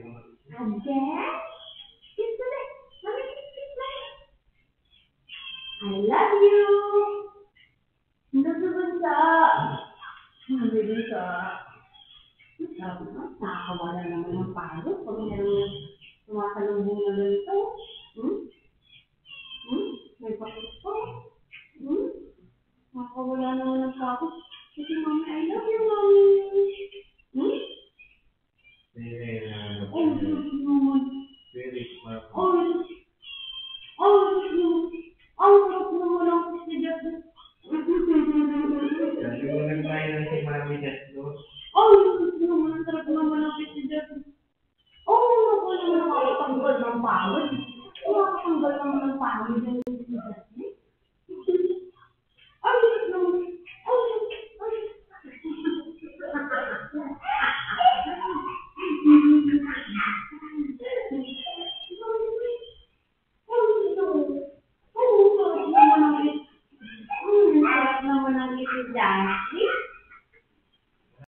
Again? Kiss ulit. Mami, kiss ulit. I love you. Hanggang sa bansa. Hanggang sa sarap naman. Nakakawala naman ng pagod pag merong sumasalubong na ganito. May pakit po. Nakakawala naman ng pagod. Kasi mami, I love you, mami. Oh, sweet naman. Oh, sarap naman ang kiss ni Jeff. Sabi mo nagbayan si Mami Jetlo. Naman, sarap naman ang kiss ni Jeff. Ako naman nakakatanggal ng pagod. Nakakatanggal naman ng pagod yung kiss ni Jeff. Sarap naman. Sarap naman ang kiss ni Jeff.